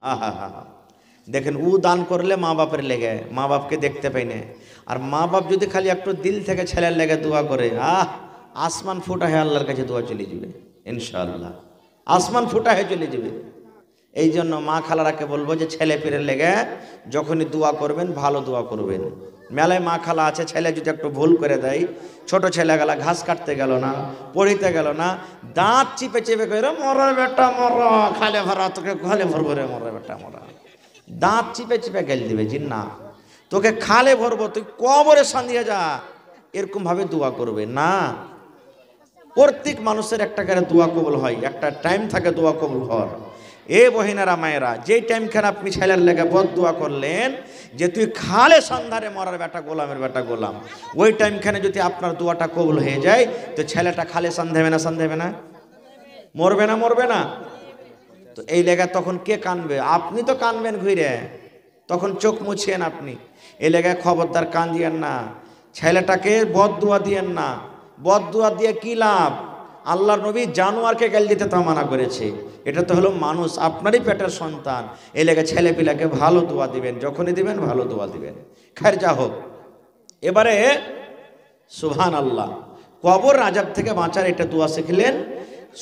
আহা হা হা, দেখেন ও দান করলে মা বাপের লেগে, মা বাপকে দেখতে পাই না। আর মা বাপ যদি খালি একটু দিল থেকে ছেলের লেগে দোয়া করে, আসমান ফুটা হয়ে আল্লাহর কাছে দোয়া চলে যাবে ইনশাআল্লাহ, আসমান ফুটা হয়ে চলে যাবে। এই জন্য মা খালারাকে বলবো যে ছেলে পেরের লেগে যখনই দোয়া করবেন ভালো দোয়া করবেন। মেলায় মা খালা আছে, ছেলে যদি একটু ভুল করে দেয়, ছোট ছেলে গেলা ঘাস কাটতে গেল না, পড়িতে গেল না, দাঁত চিপে চিপে করে মরা বেটা মরা, খালে ভরা তোকে খালে ভরবো রে মরা বেটা মরা, দাঁত চিপে চিপে গেল দিবে জি না, তোকে খালে ভরবো, তুই কবরে সান্দিয়ে যা, এরকম ভাবে দোয়া করবে না। প্রত্যেক মানুষের একটা করে দোয়া কবুল হয়, একটা টাইম থাকে দোয়া কবুল হওয়ার। এ বহিনারা মায়েরা, যেই টাইমখানে আপনি ছেলের লেগে বদ দোয়া করলেন যে তুই খালে সন্ধারে মরার বেটা গোলামের বেটা গোলাম, ওই টাইমখানে যদি আপনার দোয়াটা কবুল হয়ে যায় তো ছেলেটা খালে সন্দেবে না, সন্দেবে না, মরবে না, মরবে না। তো এই লেগে তখন কে কানবে? আপনি তো কানবেন ঘুরে, তখন চোখ মুছিয়েন আপনি। এই লেগে খবরদার কান দিয়েন না, ছেলেটাকে বদ দোয়া দিয়েন না। বদ দোয়া দিয়ে কি লাভ? আল্লাহর নবী জানোয়ারকে গাল দিতে তা মানা করেছে, এটা তো হলো মানুষ, আপনারই পেটের সন্তান। এই লেগে ছেলে পিলাকে ভালো দোয়া দিবেন, যখনই দিবেন ভালো দোয়া দিবেন। খায়ের যা হোক, এবারে সুবহান আল্লাহ, কবর আযাব থেকে বাঁচার এটা দোয়া শিখলেন।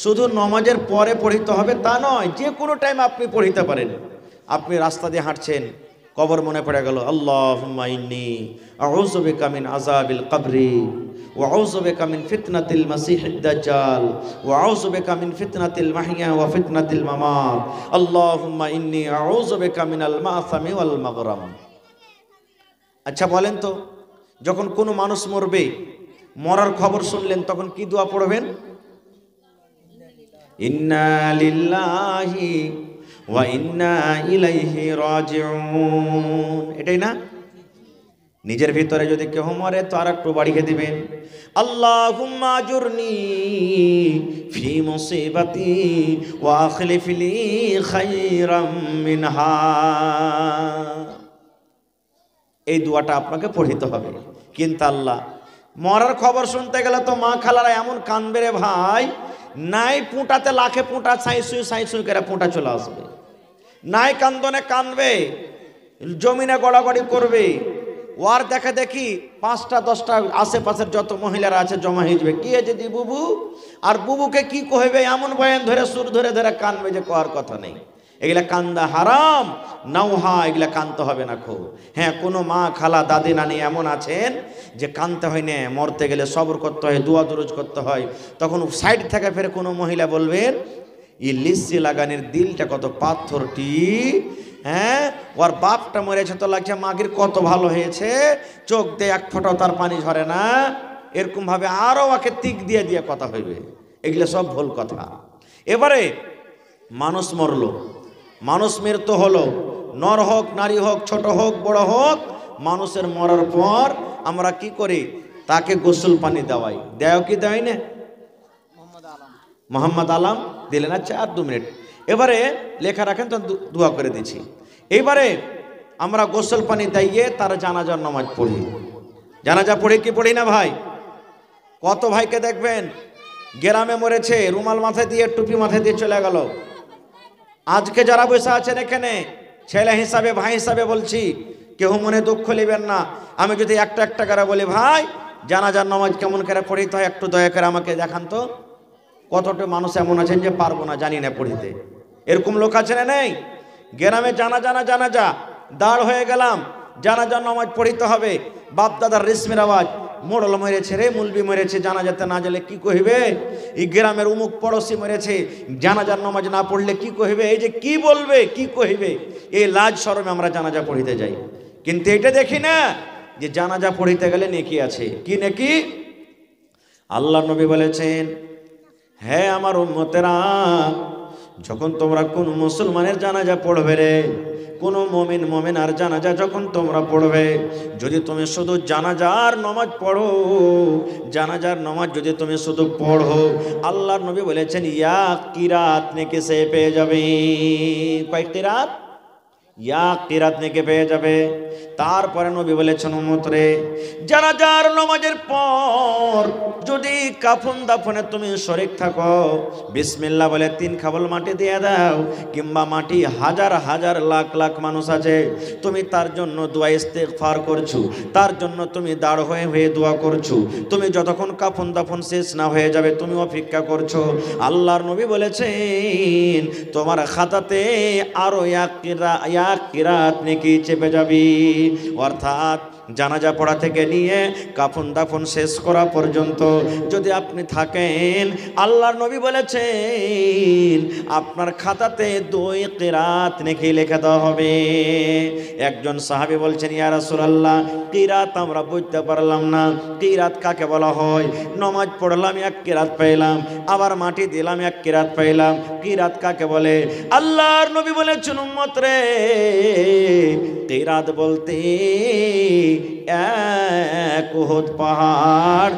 শুধু নমাজের পরে পড়িতে হবে তা নয়, যে কোনো টাইম আপনি পড়িতে পারেন। আপনি রাস্তা দিয়ে হাঁটছেন, কবর মনে পড়ে গেল, আল্লাহুম্মা ইন্নী আউযু বিকা মিন আযাবিল কবরি ওয়া আউযু বিকা মিন ফিতনাতিল মাসিহিদ দাজ্জাল ওয়া আউযু বিকা মিন ফিতনাতিল মাহইয়া ওয়া ফিতনাতিল মামাত আল্লাহুম্মা ইন্নী আউযু বিকা মিনাল মাসামি ওয়াল মাগরাম। আচ্ছা বলেন তো, যখন কোনো মানুষ মরবে, মরার খবর শুনলেন, তখন কি দোয়া পড়বেন? ইন্না লিল্লাহি ওয়া ইন্না ইলাইহি রাজিউন, এটাই না? নিজের ভিতরে যদি কেউ মরে তো আর একটু বাড়িয়ে দিবেন, আল্লাহুম্মা আজুরনি ফি মুসিবাতি ওয়া আখলিফ লি খায়রাম মিনহা। এই দোয়াটা আপনাকে পড়িতে হবে। কিন্তু আল্লাহ, মরার খবর শুনতে গেলে তো মা খালারা এমন কানবে রে ভাই, নাই পুঁটাতে লাখে পুঁটা সাই সুই করে পুঁটা চলে আসবে, নাই কান্দনে কানবে, জমিনে গড়াগড়ি করবে। ওয়ার দেখা দেখি 5টা 10টা আশেপাশের যত মহিলারা আছে জমা হয়ে যাবে, কি হয়েছে দি বুবু, আর বুবুকে কি কহবে এমন বয়ান ধরে সুর ধরে ধরে কানবে যে করার কথা নেই। এগুলা কান্দা হারাম, নাওহা, এগুলা কানতে হবে না খো। হ্যাঁ, কোনো মা খালা দাদি নানি এমন আছেন যে কানতে হয় না, মরতে গেলে সবর করতে হয়, দোয়া দরুজ করতে হয়। তখন সাইড থেকে ফের কোনো মহিলা বলবেন, ই লিসি লাগানির দিলটা কত পাথরটি, হ্যাঁ ওর বাপটা মরেছে তো লাগছে মাগির কত ভালো হয়েছে, চোখ দিয়ে এক ফোঁটাও তার পানি ঝরে না, এরকম ভাবে আরো ওকে তিক দিয়ে দিয়ে কথা হইবে। এগুলো সব ভুল কথা। এবারে মানুষ মরলো, মানুষ মৃত্যু হলো, নর হোক নারী হোক ছোট হোক বড় হোক, মানুষের মরার পর আমরা কি করি? তাকে গোসল পানি দেওয়াই, দেয় কি দেয় না? মোহাম্মদ আলম দিলেন। আচ্ছা আর 2 মিনিট, এবারে লেখা রাখেন তো দোয়া করে দিচ্ছি। এইবারে আমরা গোসল পানি দিয়ে তার জানাজার নামাজ পড়ি। জানাজা পড়ি কি পড়ি না ভাই? কত ভাইকে দেখবেন গ্রামে মরেছে, রুমাল মাথায় দিয়ে টুপি মাথায় দিয়ে চলে গেল। আজকে যারা বসে আছেন এখানে, ছেলে হিসাবে ভাই হিসাবে বলছি, কেউ মনে দুঃখ নেবেন না। আমি যদি একটা একটা করে বলি, ভাই জানাজার নামাজ কেমন করে পড়িতে হয় একটু দয়া করে আমাকে দেখান তো। কতটা মানুষ এমন আছেন যে পারবো না, জানি না পড়িতে, এরকম লোক আছে না নেই? গ্রামে জানাজা দাঁড় হয়ে গেলাম, জানাজার নামাজ পড়িতে হবে, বাপ দাদার রেশমের আওয়াজ, মোড়ল মরেছে রে, মুলবি মরেছে, জানাজাতে না গেলে কি কহিবে? এই গ্রামের উমুক পড়োশি মরেছে, জানাজার নামাজ না পড়লে কি কহিবে? এই যে কি বলবে, কি কহিবে, এই লাজ শরমে আমরা জানাজা পড়িতে যাই। কিন্তু এটা দেখি না যে জানাজা পড়িতে গেলে নেকি আছে। কি নেকি? আল্লাহ নবী বলেছেন, হ্যাঁ আমার উম্মতেরা, যখন তোমরা কোন মুসলমানের জানাজা পড়বে রে, কোন মোমেনার জানাজা যখন তোমরা পড়বে, যদি তুমি শুধু জানাজার নামাজ পড়ো, জানাজার নামাজ যদি তুমি শুধু পড়ো, আল্লাহর নবী বলেছেন ইয়া কিরাত নেকি সে পেয়ে যাবে। কয়েকটি রাত কিরাত নেকি পেয়ে যাবে। তারপরে নবী বলেছেন উম্মত রে, জানাজার নামাজের পর যদি কাফন দাফনে তুমি শরীক থাকো, বিসমিল্লাহ বলে 3 খাবল মাটি দিয়ে দাও, কিংবা মাটি হাজার হাজার লাখ লাখ মানুষ আছে, তুমি তার জন্য দোয়া ইস্তেগফার করছো, তার জন্য তুমি দাঁড় হয়ে হয়ে দোয়া করছো, তুমি যতক্ষণ কাফন দাফন শেষ না হয়ে যাবে তুমি অপেক্ষা করছো, আল্লাহর নবী বলেছেন তোমার খাতাতে আরো এক কিরাত নেকি চেপে যাবি। অর্থাৎ জানাজা পড়া থেকে নিয়ে কাফন দাফন শেষ করা পর্যন্ত যদি আপনি থাকেন, আল্লাহর নবী বলেছেন আপনার খাতাতে 2 কিরাত নেকি লিখে দেওয়া হবে। একজন সাহাবী বলছেন, ইয়া রাসূলুল্লাহ, কিরাত আমরা বুঝতে পারলাম না, কিরাত কাকে বলা হয়? নামাজ পড়লাম 1 কিরাত পাইলাম, আবার মাটি দিলাম 1 কিরাত পাইলাম, কিরাত কাকে বলে? আল্লাহর নবী বলেছেন উম্মত রে, কিরাত বলতে 1 উহুদ পাহাড়,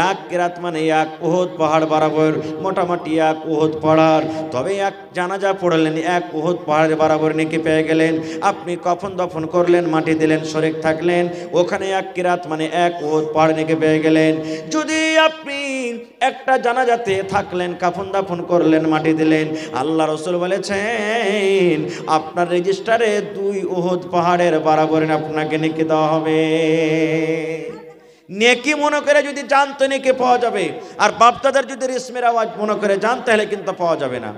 1 কিরাত মানে 1 উহুদ পাহাড় বরাবর, মোটামুটি 1 উহুদ পাহাড়। তবে 1 জানাজা পড়লেন 1 উহুদ পাহাড়ের বরাবর নেকি পেয়ে গেলেন। আপনি কফন দফন করলেন, মাটি দিলেন, শরীক থাকলেন, ওখানে 1 কিরাত মানে 1 উহুদ পাহাড় নেকি পেয়ে গেলেন। যদি আপনি একটা জানাজাতে থাকলেন, কাফন দাফন করলেন, মাটি দিলেন, আল্লাহ রাসূল বলেছেন আপনার রেজিস্টারে 2 উহুদ পাহাড়ের বরাবর আপনাকে নেকি দেওয়া হবে। নেকি মনে করে যদি জানতো নেকি পাওয়া যাবে, আর বাপদাদার যদি রেশমের আওয়াজ মনে করে জান, তাহলে কিন্তু পাওয়া যাবে না।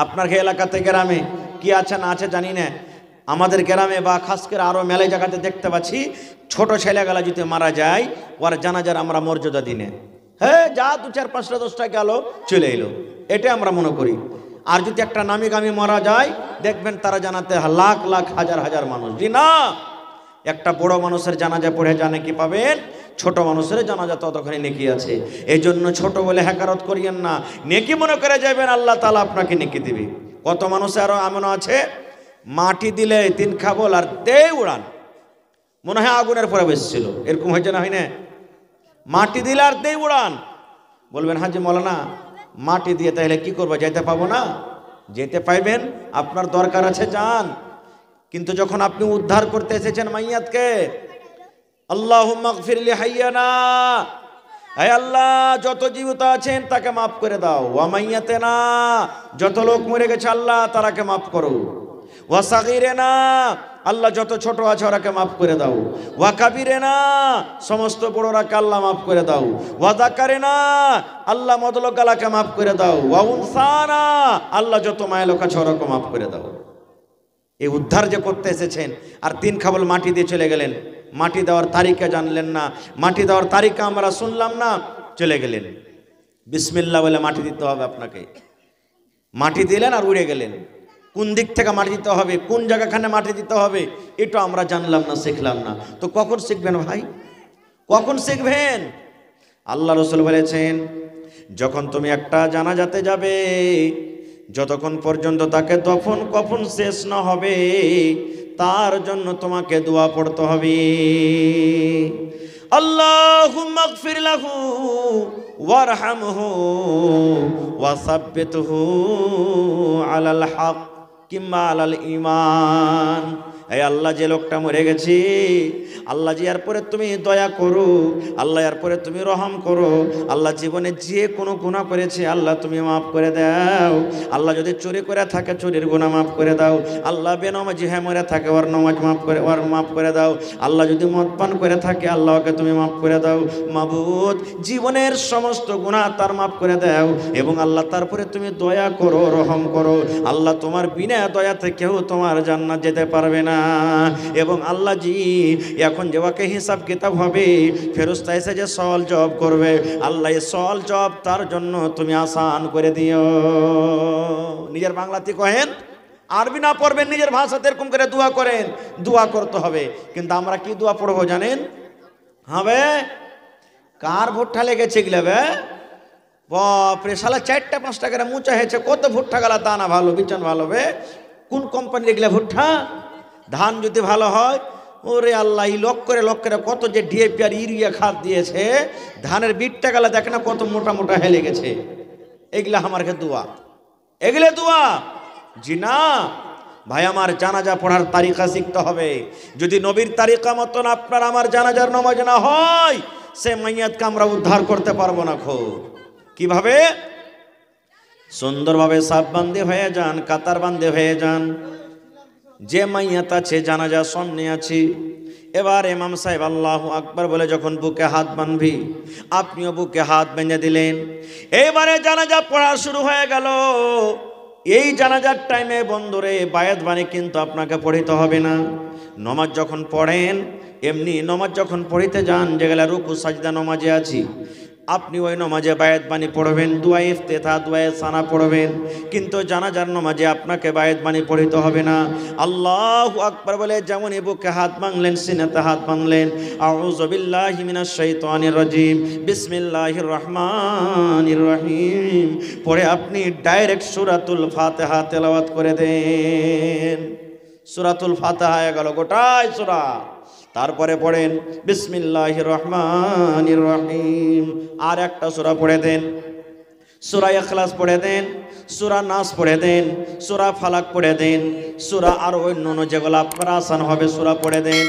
আপনার এলাকাতে গ্রামে কি আছে না আছে জানি না, আমাদের গ্রামে বা খাস করে আরো মেলায় জায়গাতে দেখতে পাচ্ছি, ছোট ছেলেগুলা যদি মারা যায়, ওর জানাজার আমরা মর্যাদা দিনে, হ্যাঁ যা 2, 4, 5টা 10টা গেল চলে এলো, এটা আমরা মনে করি। আর যদি একটা নামি গামি মারা যায়, দেখবেন তারা জানাতে লাখ লাখ হাজার হাজার মানুষ। জি না, একটা বড় মানুষের জানাজা পড়ে যা নেকি পাবেন, ছোট মানুষের জানাজা ততখানি নেকি আছে। এই জন্য ছোট বলে হ্যাকারত করিয়েন না, নেকি মনে করে যাবেন, আল্লাহ তাআলা আপনাকে নেকি দিবে। কত মানুষ আরো এমন আছে, মাটি দিলে 3 খাবল আর দে উড়ান, মনে হয় আগুনের পরে বসছিল, এরকম হয়েছে না, হয় না? মাটি দিলে আর দে উড়ান। বলবেন হাজি মৌলানা, মাটি দিয়ে তাহলে কি করবো, যেতে পাবো না? যেতে পাইবেন, আপনার দরকার আছে যান, কিন্তু যখন আপনি উদ্ধার করতে এসেছেন মাইয়াতকে, আল্লাহুম্মা গফির লি হাইয়ানা, হে আল্লাহ যত জীবিত আছেন তাকে মাফ করে দাও, ওয়া মাইয়াতেনা, যত লোক মরে গেছে আল্লাহ তারাকে মাফ করো, ওয়া সাগীরেনা, আল্লাহ যত ছোট আছে ওরাকে মাফ করে দাও, ওয়া কাবীরেনা, সমস্ত বড়রাকে আল্লাহ মাফ করে দাও, ওয়া যাকারেনা, আল্লাহ মদলগালাকে মাফ করে দাও, ওয়া উনসানা, আল্লাহ যত মায়া লোক আছে ওরাকে মাফ করে দাও। এই উদ্ধার যে করতে এসেছেন আর 3 খাবল মাটি দিয়ে চলে গেলেন, মাটি দেওয়ার তারিখে জানলেন না, মাটি দেওয়ার তারিখে আমরা শুনলাম না, চলে গেলেন। বিসমিল্লাহ বলে মাটি দিতে হবে আপনাকে, মাটি দিলেন আর উড়ে গেলেন। কোন দিক থেকে মাটি দিতে হবে, কোন জায়গাখানে মাটি দিতে হবে, এটা আমরা জানলাম না, শিখলাম না। তো কখন শিখবেন ভাই, কখন শিখবেন? আল্লাহ রাসূল বলেছেন যখন তুমি একটা জানাজাতে যাবে, যতক্ষণ পর্যন্ত তাকে দফন কফন শেষ না হবে, তার জন্য তোমাকে দোয়া পড়তে হবে। আল্লাহুম্মা গফির লাহু ওয়ারহামহু ওয়া সাব্বিতহু আলাল হক কিংবা আলাল ঈমান। এই আল্লাহ যে লোকটা মরে গেছে, আল্লাহ যে এরপরে তুমি দয়া করো, আল্লাহ এরপরে তুমি রহম করো, আল্লাহ জীবনে যে কোনো গুনাহ করেছে আল্লাহ তুমি মাফ করে দাও, আল্লাহ যদি চুরি করে থাকে চুরির গুনাহ মাফ করে দাও, আল্লাহ বেনামাজি হয়ে মরে থাকে ওর নামাজ মাফ করে দাও, আল্লাহ যদি মদ পান করে থাকে আল্লাহকে তুমি মাফ করে দাও। মাবুদ জীবনের সমস্ত গুনাহ তার মাফ করে দাও, এবং আল্লাহ তারপরে তুমি দয়া করো, রহম করো। আল্লাহ তোমার বিনা দয়াতে কেউ তোমার জান্নাত যেতে পারবে না। এবং আল্লাহ জি এখন যে ওকে হিসাব কিতাব হবে, ফেরেশতা এসে যে সওয়াল জবাব করবে, আল্লাহ এই সওয়াল জবাব তার জন্য তুমি আসান করে দিও। নিজের বাংলাতে কহেন, আরবি না পড়বেন, নিজের ভাষাতে এরকম করে দোয়া করেন, দোয়া করতে হবে। কিন্তু আমরা কি দোয়া পড়বো জানেন? হবে কার ভুট্টা লেগেছে গেলে বে বাপরে, শালা 4টা 5টা করে মুচা হয়েছে, কত ভুট্টা গেলা দানা ভালো, বিচন ভালো বে, কোন কোম্পানি এগুলা ভুট্টা? ধান যদি ভালো হয়, ওরে আল্লাহ লক করে কত যে ডিএপি আর ইউরিয়া খাদ দিয়েছে, ধানের বিটটা গেলা দেখে না কত মোটা মোটা হেলে গেছে। এগুলা আমার দোয়া, এগুলা দোয়া জি না। ভাই আমার জানাজা পড়ার তারিকা শিখতে হবে। যদি নবীর তারিকা মতন আপনার আমার জানাজার নামাজ না হয়, সে মাইয়াতকে আমরা উদ্ধার করতে পারবো না। কিভাবে? সুন্দরভাবে সাফ বান্দে হয়ে যান, কাতার বান্দে হয়ে যান। যে মাইয়াত আছে জানাজা সামনে আছি, এবার ইমাম সাহেব আল্লাহু আকবার বলে যখন বুকে হাত বাঁধবি, আপনিও বুকে হাত বেঁধে দিলেন। এবারে জানাজা পড়া শুরু হয়ে গেল। এই জানাজার টাইমে বন্ধুরে বায়াত বাণী কিন্তু আপনাকে পড়িতে হবে না। নমাজ যখন পড়েন, এমনি নমাজ যখন পড়িতে যান, যেগুলা রুকু সাজদা নমাজে আছি, আপনি ওই নমাজে বায়াত বাণী পড়বেন, দুআ ইফতিতাহ, দুআ সানা পড়বেন। কিন্তু জানাজার নমাজে আপনাকে বায়াত বাণী পড়িতে হবে না। আল্লাহু আকবার বলে যেমন বুকে হাত বাঁধলেন, সিনাতে হাত বাঁধলেন, আউযু বিল্লাহি মিনাশ শাইতানির রাজিম, বিসমিল্লাহির রহমানির রহিম পড়ে আপনি ডাইরেক্ট সূরাতুল ফাতিহা তেলাওয়াত করে দেন। সূরাতুল ফাতিহা হয়ে গেল গোটাই সূরা। তারপরে পড়েন বিসমিল্লাহির রহমানির রহিম, আর একটা সূরা পড়ে দেন, সূরা ইখলাস পড়ে দেন, সূরা নাস পড়ে দেন, সূরা ফালাক পড়ে দেন, সূরা আর অন্যান্য যেগুলো আপনার আসান হবে সূরা পড়ে দেন।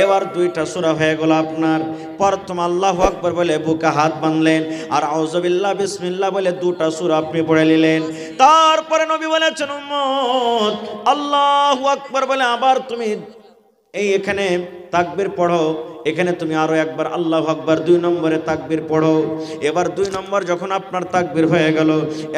এবার দুইটা সূরা হয়ে গেল আপনার। প্রথম আল্লাহু আকবার বলে বুকে হাত বাঁধলেন, আর আউযু বিল্লাহ বিসমিল্লাহ বলে দুটা সূরা আপনি পড়ে নিলেন। তারপরে নবী বলেছেন, উম্মত আল্লাহু আকবার বলে আবার তুমি এখানে তাকবীর পড়ো, এখানে তুমি আরো একবার আল্লাহু আকবার 2 নম্বরে তাকবীর পড়ো। এবার 2 নম্বর যখন আপনার তাকবীর হয়ে গেল,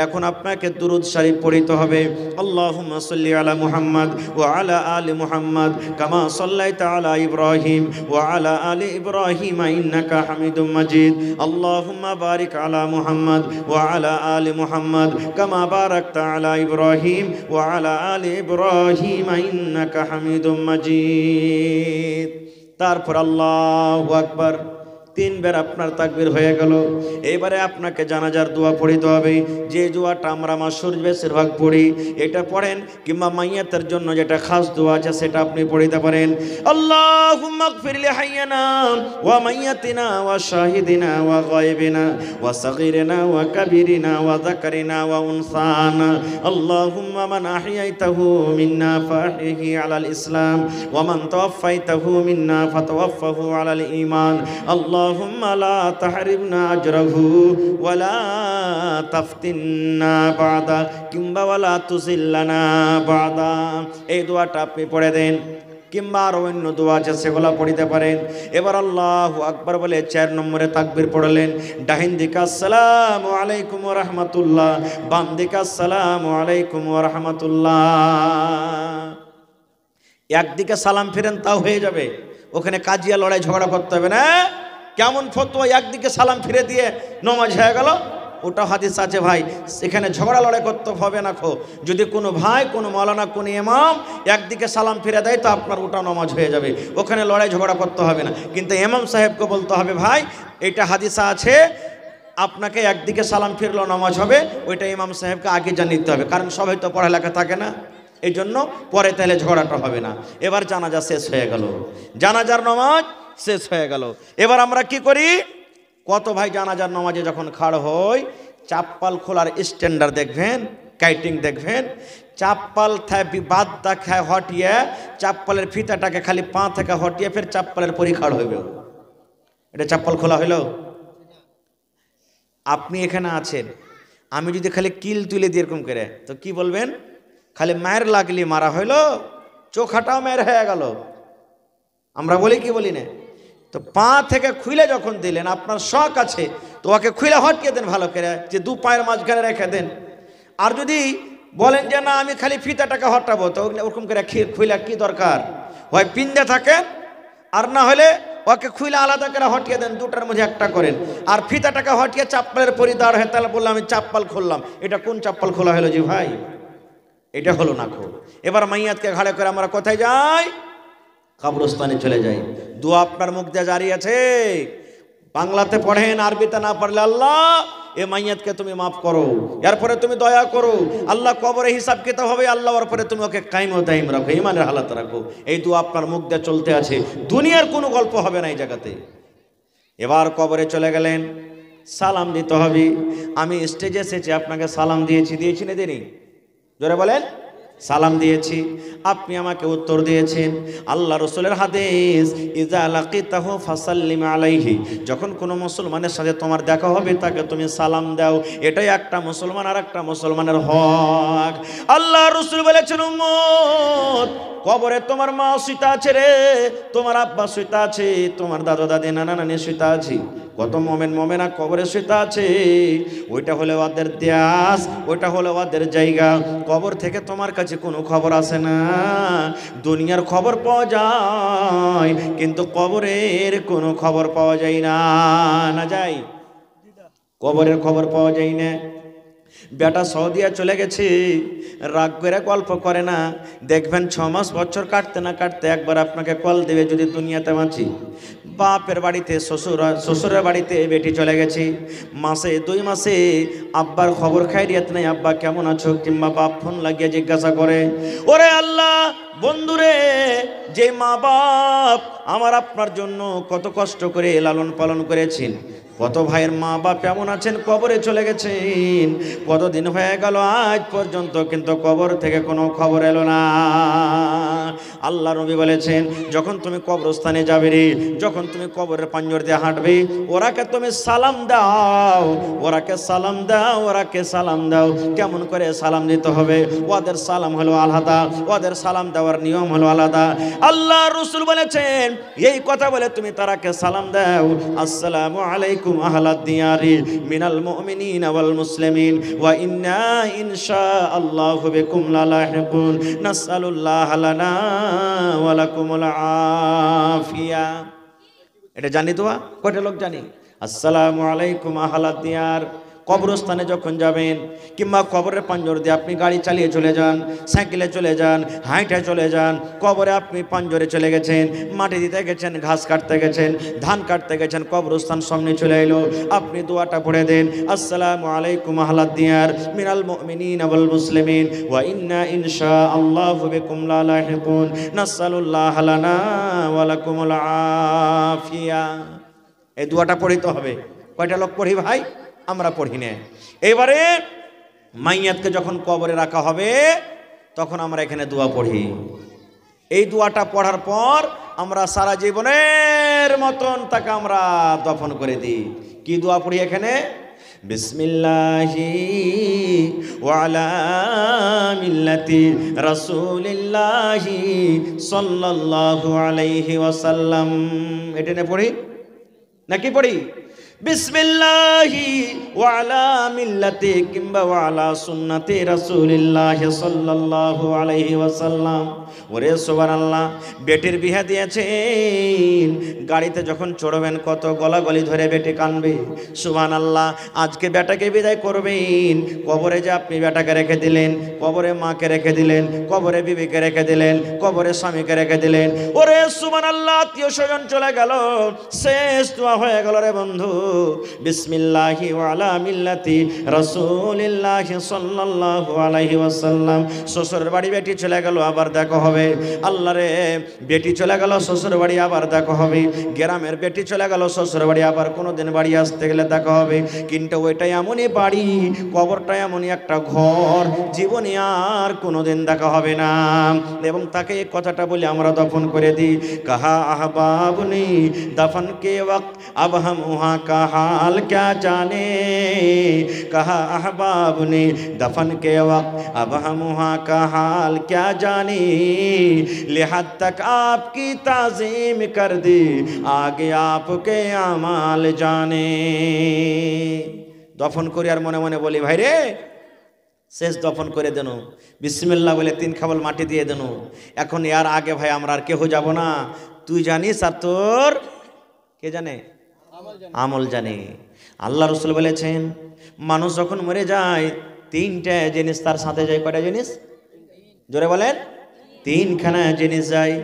এখন আপনাকে দুরূদ শরীফ পড়িতে হবে। আল্লাহুম্মা সাল্লি আলা মুহাম্মদ ওয়া আলা আলি মুহাম্মদ কামা সাল্লাইতা আলা ইব্রাহিম ওয়া আলা আলি ইব্রাহিম ইন্নাকা হামিদুম মাজিদ। আল্লাহুম্মা বারিক আলা মুহাম্মদ ওয়া আলা আলি মুহাম্মদ কামা বারাকতা আলা ইব্রাহিম ওয়া আলা আলি ইব্রাহিম ইন্নাকা হামিদুম মাজিদ। তারপর আল্লাহু আকবার 3 বার আপনার তাকবীর হয়ে গেল। এবারে আপনাকে জানাজার দোয়া পড়িতে হবে। যে দোয়াটা আমরা মাসুর বেশিরভাগ পড়ি, এটা পড়েন, কিংবা মাইয়াতের জন্য যেটা খাস দোয়া আছে সেটা আপনি পড়িতে পারেন। আল্লাহুম্মা গফির লি হাইয়িনা ওয়া মাইয়াতিনা ওয়া শাহিদিনা ওয়া গায়বিনা ওয়া সাগীরিনা ওয়া কাবীরিনা ওয়া যাকারিনা ওয়া উনসানা। আল্লাহুম্মা মান আহইয়াইতাহু মিন্না ফাহইহি আলাল ইসলাম ওয়া মান তাওয়াফাইতাহু মিন্না ফাতাওয়াফাহু আলাল ঈমান। আল্লাহুম্মা লা তাহরিমনা আজরাহু ওয়া লা তাফতিননা বাদা কিংবা ওয়া লা তুযিল্লানা বাদা। এই দোয়াটা আপনি পড়ে দেন, কিংবা আর অন্য দোয়া আছে সেগুলো পড়িতে পারেন। এবার আল্লাহু আকবার বলে 4 নম্বরে তাকবীর পড়লেন। ডাহিন দিকে আসসালামু আলাইকুম ওয়া রাহমাতুল্লাহ, বাম দিকে আসসালামু আলাইকুম ওয়া রাহমাতুল্লাহ। একদিকে সালাম ফিরেন তাও হয়ে যাবে, ওখানে কাজিয়া লড়াই ঝগড়া করতে হবে না। কেমন ফতোয়া, একদিকে সালাম ফিরে দিয়ে নামাজ হয়ে গেল, ওটা হাদিস আছে ভাই, সেখানে ঝগড়া লড়াই করতে হবে না। যদি কোনো ভাই, কোনো মাওলানা, কোনো ইমাম একদিকে সালাম ফিরে দেয় তো আপনার ওটা নামাজ হয়ে যাবে, ওখানে লড়াই ঝগড়া করতে হবে না। কিন্তু ইমাম সাহেবকে বলতে হবে, ভাই এটা হাদিসা আছে, আপনাকে একদিকে সালাম ফিরলো নামাজ হবে, ওইটা ইমাম সাহেবকে আগে জানিয়ে দিতে হবে, কারণ সবাই তো পড়ালেখা থাকে না, এই জন্য পরে তাহলে ঝগড়াটা হবে না। এবার জানাজা শেষ হয়ে গেল, জানাজার নামাজ শেষ হয়ে গেল। এবার আমরা কি করি, কত ভাই জানাজার নামাজে যখন খাড় হই, চাপ্পাল খোলার স্ট্যান্ডার্ড দেখবেন, কাইটিং দেখবেন, চাপ্পাল বাদটা খায় হটিয়ে, চাপ্পালের ফিতাটাকে খালি পা থেকে হটিয়ে ফের চাপ্পালের পরি খাড় হইবে। এটা চাপ্পাল খোলা হইল। আপনি এখানে আছেন, আমি যদি খালি কিল তুলে দিয়ে এরকম করে, তো কি বলবেন, খালি মায়ের লাগলি মারা হইল, চোখাটাও মায়ের হয়ে গেল। আমরা বলি কি বলি না? তো পা থেকে খুলে যখন দিলেন, আপনার শখ আছে তো ওকে খুলে হটিয়ে দেন ভালো করে, যে 2 পায়ের মাঝখানে রেখে দেন। আর যদি বলেন যে না আমি খালি ফিতাটাকে হটাবো, তো ওরকম করে খুলে কি দরকার, হয় পিন্দে থাকেন, আর না হলে ওকে খুলে আলাদা করে হটিয়ে দেন, দুটার মধ্যে একটা করেন। আর ফিতাটাকে হটিয়ে চাপ্পালের পরিদার হয়, তাহলে বললাম আমি চাপ্পাল খুললাম, এটা কোন চাপ্পাল খোলা হলো জি ভাই? এটা হলো না খো। এবার মাইয়াতকে ঘাড়ে করে আমরা কোথায় যাই? কবরস্থানে চলে যাই। দোয়া আপনার মুখ দিয়ে জারি আছে, বাংলাতে পড়েন, আরবিতে না পারলে আল্লাহ এ মাইয়াতকে তুমি মাফ করো, এরপরে তুমি দয়া করো, আল্লাহ কবরে হিসাব কিতাব হবে, আল্লাহ ওর পরে তুমি ওকে কায়েম ও দাইম রাখো, ইমানের হালাত রাখো। এই দোয়া আপনার মুখ দিয়ে চলতে আছে, দুনিয়ার কোনো গল্প হবে না এই জায়গাতে। এবার কবরে চলে গেলেন, সালাম দিতে হবে। আমি স্টেজে এসেছি, আপনাকে সালাম দিয়েছি না দেনি? জোরে বলেন, সালাম দিয়েছি, আপনি আমাকে উত্তর দিয়েছেন। আল্লাহ রসুলের হাদিস, ইজা লাকিতাহু ফাসাল্লিম আলাইহি, যখন কোনো মুসলমানের সাথে তোমার দেখা হবে তাকে তুমি সালাম দাও। এটাই একটা মুসলমান আর একটা মুসলমানের হক। আল্লাহ রসুল বলেছেন, উম্মত, কবরে তোমার মা সীতা আছে রে, তোমার আব্বা সীতা আছে, তোমার দাদা দাদি নানা নানি সীতা আছে, কত মোমেন মোমেনা কবরে সীতা আছে। ওইটা হলে ওদের দেশ, ওইটা হলে ওদের জায়গা। কবর থেকে তোমার কাছে কোনো খবর আসে না। দুনিয়ার খবর পাওয়া যায়, কিন্তু কবরের কোনো খবর পাওয়া যায় না। না যায়, কবরের খবর পাওয়া যায় না। বেটা সৌদিয়া চলে গেছে, রাগ করে গল্প করে না। দেখবেন 6 মাস বছর কাটতে না কাটতে একবার আপনাকে কল দেবে, যদি দুনিয়াতে বাঁচি। বাপের বাড়িতে শ্বশুরের বাড়িতে বেটি চলে গেছে, মাসে 2 মাসে আব্বার খবর খাইরিয়াত নাই, আব্বা কেমন আছো, কিংবা বাপ ফোন লাগিয়ে জিজ্ঞাসা করে। ওরে আল্লাহ বন্ধুরে, যে মা বাপ আমার আপনার জন্য কত কষ্ট করে লালন পালন করেছেন, কত ভাইয়ের মা বাপ কেমন আছেন, কবরে চলে গেছেন, কতদিন হয়ে গেল আজ পর্যন্ত, কিন্তু কবর থেকে কোনো খবর এলো না। আল্লাহ নবী বলেছেন, যখন তুমি কবরস্থানে যাবে রে, যখন তুমি কবরের পাঞ্জর দিয়ে হাঁটবে, ওরাকে তুমি সালাম দাও, ওরাকে সালাম দাও, ওরাকে সালাম দাও। কেমন করে সালাম দিতে হবে? ওদের সালাম হলো আলাদা, ওদের সালাম দেওয়ার নিয়ম হলো আলাদা। আল্লাহ রাসূল বলেছেন, এই কথা বলে তুমি তারাকে সালাম দাও, আসসালামু আলাইকুম আহলাদ দিয়ারি মিনাল মুমিনিনা ওয়াল মুসলিমিন ওয়া ইন্না ইনশাআল্লাহু বিকুম লালাহিকুন নাসআলুল্লাহ লানা ওয়া লাকুমুল আফিয়া। এটা জানি তো, কয়টা লোক জানি? আসসালামু আলাইকুম আহলাদ দিয়ার। কবরস্থানে যখন যাবেন, কিংবা কবরের পাঞ্জর দিয়ে আপনি গাড়ি চালিয়ে চলে যান, সাইকেলে চলে যান, হাঁটে চলে যান, কবরে আপনি পাঞ্জরে চলে গেছেন, মাটি দিতে গেছেন, ঘাস কাটতে গেছেন, ধান কাটতে গেছেন, কবরস্থান সামনে চলে এলো, আপনি দোয়াটা পড়ে দেন, আসসালামু আলাইকুম আহলাদ দিয়ার মিনাল মুমিনিনা ওয়াল মুসলিমিন ওয়া ইন্না ইনশাআল্লাহু বিকুম লালাহিকুন নাসআলুল্লাহ লানা ওয়া লাকুমুল আফিয়া। এই দোয়াটা পড়িতে হবে। কয়টা লোক পড়ি ভাই? আমরা পড়ি না। এবারে মাইয়াতকে যখন কবরে রাখা হবে, তখন আমরা এখানে দোয়া পড়ি। এই দোয়াটা পড়ার পর আমরা সারা জীবনের মতন তাকে আমরা দফন করে দিই। কি দোয়া পড়ি এখানে? বিসমিল্লাহি ওয়া আলা মিল্লাতি রাসূলিল্লাহি সাল্লাল্লাহু আলাইহি ওয়াসাল্লাম। এটা না পড়ি নাকি পড়ি? বিসমিল্লাহি ওয়া আলা মিল্লাতি কিংবা ওয়া আলা সুন্নতি রাসূলিল্লাহি সাল্লাল্লাহু আলাইহি ওয়াসাল্লাম। ওরে সুবহানাল্লাহ, বেটির বিয়ে দিয়েছেন, গাড়িতে যখন চড়বেন কত গলাগলি ধরে বেটি কানবে। সুবহানাল্লাহ, আজকে বেটাকে বিদায় করবেন, কবরে যে আপনি বেটাকে রেখে দিলেন, কবরে মাকে রেখে দিলেন, কবরে বিবিকে রেখে দিলেন, কবরে স্বামীকে রেখে দিলেন। ওরে সুবহানাল্লাহ, আত্মীয় স্বজন চলে গেল, শেষ দোয়া হয়ে গেল রে বন্ধু। বিসমিল্লাহি ওয়া আলা মিল্লাতি রাসূলিল্লাহি সাল্লাল্লাহু আলাইহি ওয়াসাল্লাম। শ্বশুরের বাড়ি বেটি চলে গেল, আবার দেখা হবে। আল্লাহ রে, বেটি চলে গেল শ্বশুরের বাড়ি, আবার দেখা হবে। গ্রামের বেটি চলে গেল শ্বশুরের বাড়ি, আবার কোনোদিন বাড়ি আসতে গেলে দেখা হবে। কিন্তু ওইটাই এমনই বাড়ি, কবরটা এমনই একটা ঘর, জীবনে আর কোনোদিন দেখা হবে না। এবং তাকে এই কথাটা বলে আমরা দফন করে দিই। কাহা আহবাবনি দফন কে ওয়াক্ত अब हम वहाँ का हाल क्या जाने, कहा अहबाब ने दफन के वक्त अब हम वहाँ का हाल क्या जाने, लिहाज तक आपकी ताज़ीम कर दी आगे आपके अमाल जाने। দফন করি আর মনে মনে বলি, ভাই রে শেষ দফন করে দেন, বিসমিল্লাহ বলে 3 খাবল মাটি দিয়ে দেন। এখন ইয়ার আগে ভাই আমরা আর কেহ যাব না। তুই জানিস আর তোর কে জানে? আমল জানে। আল্লাহ রাসূল বলেছেন, মানুষ যখন মরে যায় 3টা জিনিস তার সাথে যায়। কয়টা জিনিস? জোরে বলেন। 3খানা জিনিস যায়।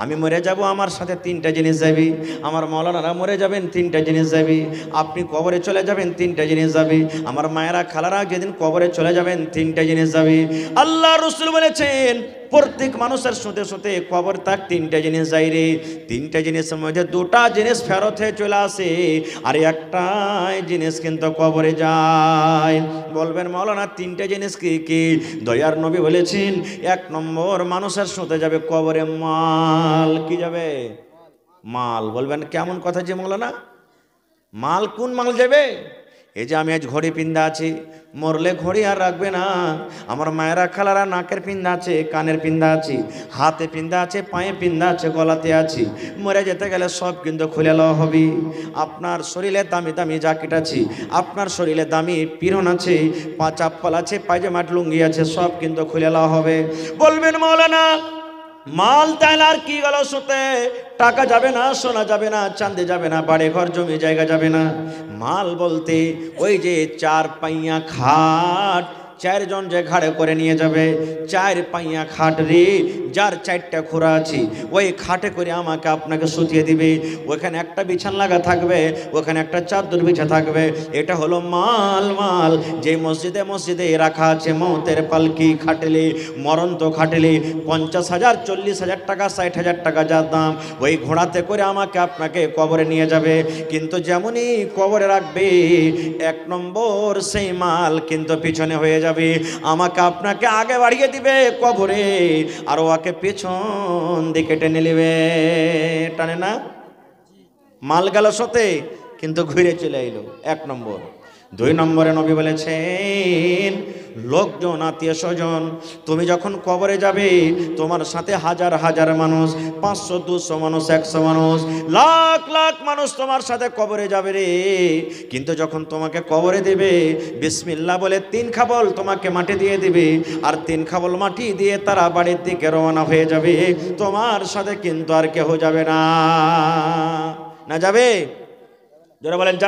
আমি মরে যাব, আমার সাথে 3টা জিনিস যাবে। আমার মাওলানারা মরে যাবেন, 3টা জিনিস যাবে। আপনি কবরে চলে যাবেন, 3টা জিনিস যাবে। আমার মায়েরা খালারা যেদিন কবরে চলে যাবেন, 3টা জিনিস যাবে। আল্লাহ রাসূল বলেছেন, প্রত্যেক মানুষের শুতে শুতে কবর তাক তিনটা জিনিস যায় রে। তিনটা জিনিসের মধ্যে দুটা জিনিস ফেরত হয়ে চলে আসে, আর একটাই জিনিস কিন্তু কবরে যায়। বলবেন মাওলানা তিনটা জিনিস কি কি? দয়ার নবী বলেছেন, এক নম্বর মানুষের শুতে যাবে কবরে মাল। কি যাবে? মাল। বলবেন কেমন কথা যে মাওলানা, মাল কোন মাল যাবে? এই যে আমি আজ ঘড়ি পিন্দা আছি, মরলে ঘড়ি আর রাখবে না। আমার মায়েরা খালারা নাকের পিন্দা আছে, কানের পিন্দা আছে, হাতে পিন্দা আছে, পায়ে পিন্দা আছে, গলাতে আছি। মরে যেতে গেলে সব কিন্তু খুলে লওয়া হবে। আপনার শরীরে দামি দামি জ্যাকেট আছে, আপনার শরীরে দামি পিরন আছে, চাপ্পল আছে, পায়জামাট লুঙ্গি আছে, সব কিন্তু খুলে লওয়া হবে। বলবেন মাওলানা মাল তাইলে আর কি গেল শুতে? টাকা যাবে না, সোনা যাবে না, চাঁদে যাবে না, বাড়ি ঘর জমি জায়গা যাবে না। মাল বলতে ওই যে চার পাইয়া খাট, চারজন যে ঘাড়ে করে নিয়ে যাবে, চার পাইয়া খাট রে, যার চারটা খোরা আছে, ওই খাটে করে আমাকে আপনাকে শুতিয়ে দিবে। ওখানে একটা বিছান লাগা থাকবে, ওখানে একটা চাদর বিছা থাকবে। এটা হলো মাল। মাল যে মসজিদে মসজিদে রাখা আছে, মৌতের পালকি খাটেলে, মরন্ত খাটেলে 50,000, 40,000 টাকা, 60,000 টাকা যার দাম, ওই ঘোড়াতে করে আমাকে আপনাকে কবরে নিয়ে যাবে। কিন্তু যেমনই কবরে রাখবে, এক নম্বর সেই মাল কিন্তু পিছনে হয়ে যাবে। আমাকে আপনাকে আগে বাড়িয়ে দিবে কবরে, আর ওকে পেছন দিকে টেনে নেবে। টানে না? মাল গেল সতে, কিন্তু ঘুরে চলে এলো। এক নম্বর। দুই নম্বরে নবী বলেছেন, লোকজন, আত্মীয় স্বজন, তুমি যখন কবরে যাবে, তোমার সাথে হাজার হাজার মানুষ, 500, 200 মানুষ, 100 মানুষ, লাখ লাখ মানুষ তোমার সাথে কবরে যাবে রে। কিন্তু যখন তোমাকে কবরে দেবে, বিসমিল্লাহ বলে 3 খাবল তোমাকে মাটি দিয়ে দিবে, আর 3 খাবল মাটি দিয়ে তারা বাড়ির দিকে রওনা হয়ে যাবে। তোমার সাথে কিন্তু আর কেউ যাবে না। না যাবে? যারা বলেন যাবে।